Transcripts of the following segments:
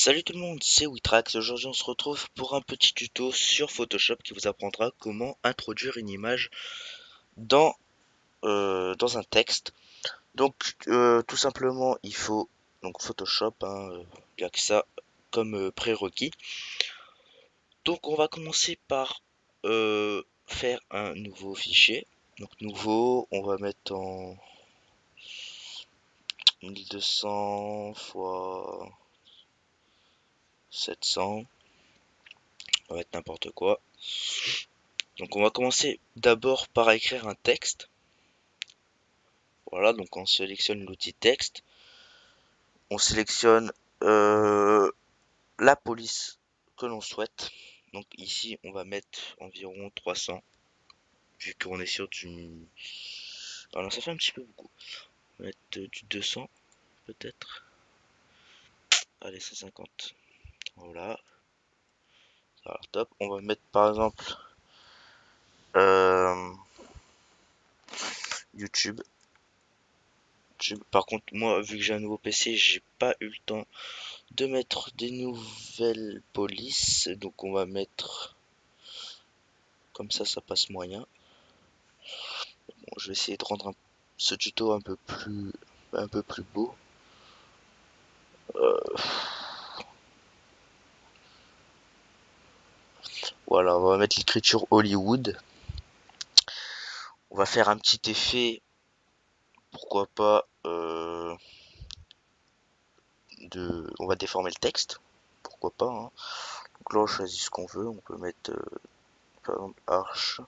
Salut tout le monde, c'est Witrax. Aujourd'hui on se retrouve pour un petit tuto sur Photoshop qui vous apprendra comment introduire une image dans, dans un texte. Donc tout simplement il faut donc Photoshop, bien que ça comme prérequis. Donc on va commencer par faire un nouveau fichier. Donc nouveau, on va mettre en 1200 fois 700, on va mettre n'importe quoi. Donc on va commencer d'abord par écrire un texte. Voilà, donc on sélectionne l'outil texte. On sélectionne la police que l'on souhaite. Donc ici on va mettre environ 300. Vu qu'on est sur du... Alors ça fait un petit peu beaucoup. On va mettre du 200 peut-être. Allez, 150. Voilà. Alors top. On va mettre par exemple euh, YouTube. Par contre, moi, vu que j'ai un nouveau PC, j'ai pas eu le temps de mettre des nouvelles polices. Donc on va mettre comme ça passe moyen. Bon, je vais essayer de rendre ce tuto un peu plus beau. Voilà, on va mettre l'écriture Hollywood. On va faire un petit effet, pourquoi pas, on va déformer le texte, pourquoi pas, hein. Donc là, on choisit ce qu'on veut. On peut mettre, par exemple, arche.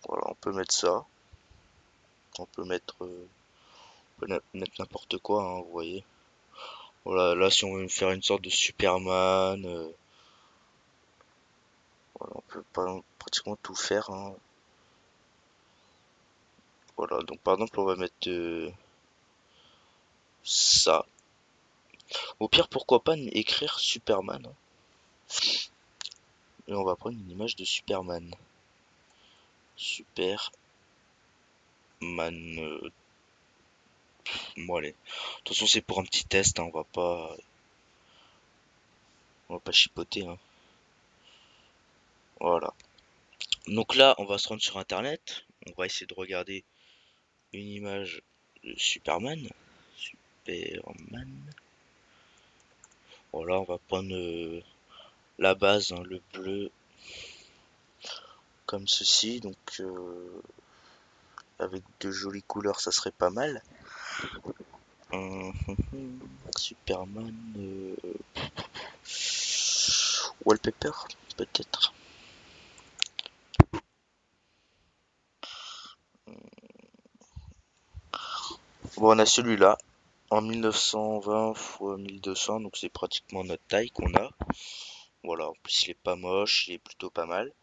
Voilà, on peut mettre ça. On peut mettre, mettre n'importe quoi, hein, vous voyez. Voilà, là, si on veut faire une sorte de Superman, voilà, on peut pas pratiquement tout faire, hein. Voilà, donc par exemple, on va mettre ça. Au pire, pourquoi pas écrire Superman, hein. Et on va prendre une image de Superman. Superman. Bon, allez. De toute façon, c'est pour un petit test, hein, on va pas chipoter, hein. Voilà. Donc là, on va se rendre sur Internet. On va essayer de regarder une image de Superman. Superman. Voilà, on va prendre la base, hein, le bleu, comme ceci. Donc, avec de jolies couleurs, ça serait pas mal. Hum, Superman. Wallpaper, peut-être. Bon, on a celui-là en 1920 x 1200, donc c'est pratiquement notre taille qu'on a. Voilà, en plus il est pas moche, il est plutôt pas mal.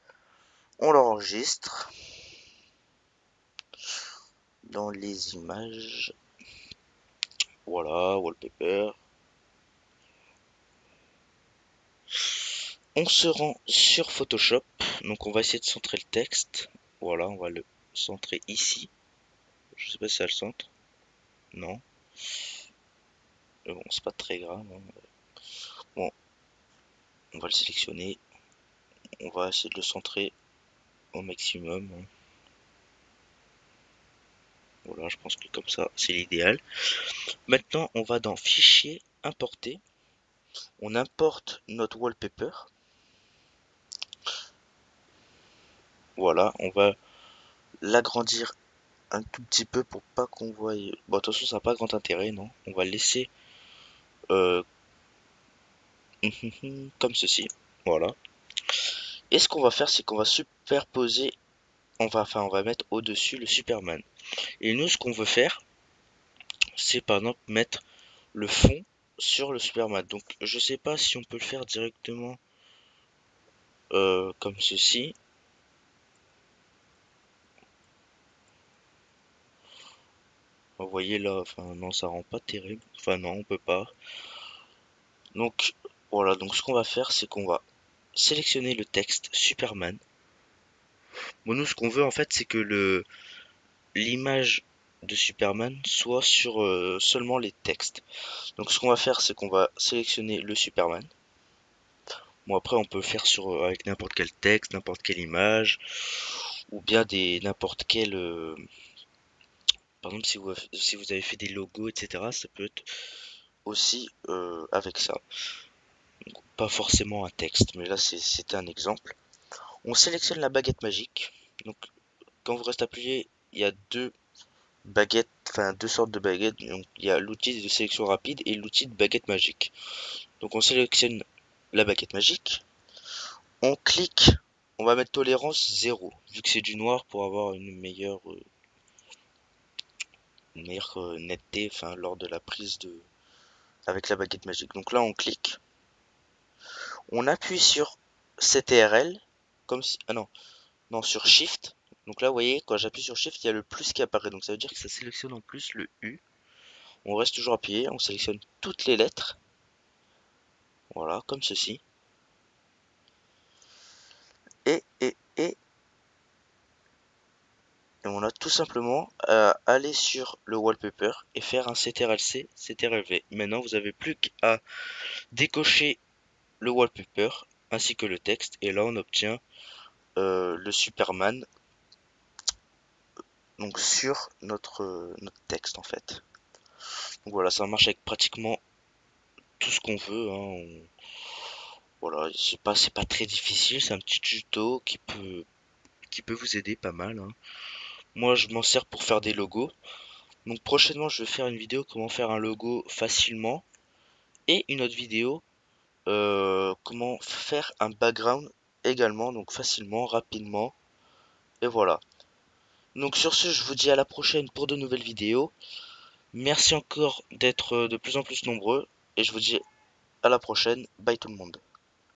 On l'enregistre dans les images. Voilà, wallpaper. On se rend sur Photoshop, donc on va essayer de centrer le texte. Voilà, on va le centrer ici. Je sais pas si ça le centre. Non. Mais bon, c'est pas très grave, hein. Bon, on va le sélectionner. On va essayer de le centrer au maximum, hein. Voilà, je pense que comme ça, c'est l'idéal. Maintenant, on va dans Fichier, Importer. On importe notre wallpaper. Voilà, on va l'agrandir un tout petit peu pour pas qu'on voie. Bon, de toute façon, ça n'a pas grand intérêt, non. On va le laisser euh, comme ceci. Voilà. Et ce qu'on va faire, c'est qu'on va superposer. On va mettre au-dessus le Superman. Et nous, ce qu'on veut faire, c'est par exemple mettre le fond sur le Superman. Donc, je sais pas si on peut le faire directement comme ceci. Vous voyez là, enfin non, ça rend pas terrible. Enfin non, on peut pas. Donc voilà, donc ce qu'on va faire, c'est qu'on va sélectionner le texte Superman. Bon, nous, ce qu'on veut en fait, c'est que le l'image de Superman, soit sur seulement les textes. Donc ce qu'on va faire, c'est qu'on va sélectionner le Superman. Bon, après on peut faire sur avec n'importe quel texte, n'importe quelle image, ou bien des n'importe quel par exemple si vous avez fait des logos, etc. Ça peut être aussi avec ça. Donc, pas forcément un texte, mais là c'était un exemple. On sélectionne la baguette magique. Donc quand vous restez appuyé, il y a deux baguettes, enfin deux sortes de baguettes. Donc il y a l'outil de sélection rapide et l'outil de baguette magique. Donc on sélectionne la baguette magique. On clique, on va mettre tolérance 0, vu que c'est du noir pour avoir une meilleure netteté, enfin lors de la prise de avec la baguette magique. Donc là on clique, on appuie sur CTRL, comme si, ah non, non sur Shift. Donc là vous voyez quand j'appuie sur Shift il y a le plus qui apparaît, donc ça veut dire que ça sélectionne en plus le U. On reste toujours appuyé, on sélectionne toutes les lettres, voilà comme ceci. Et on a tout simplement à aller sur le wallpaper et faire un CTRL-C, CTRL-V. Maintenant, vous avez plus qu'à décocher le wallpaper ainsi que le texte et là on obtient le Superman donc sur notre texte en fait. Donc voilà, ça marche avec pratiquement tout ce qu'on veut, hein. Voilà, c'est pas très difficile, c'est un petit tuto qui peut vous aider pas mal, hein. Moi, je m'en sers pour faire des logos. Donc prochainement, je vais faire une vidéo comment faire un logo facilement et une autre vidéo comment faire un background également, donc facilement, rapidement. Et voilà. Donc sur ce, je vous dis à la prochaine pour de nouvelles vidéos. Merci encore d'être de plus en plus nombreux. Et je vous dis à la prochaine. Bye tout le monde.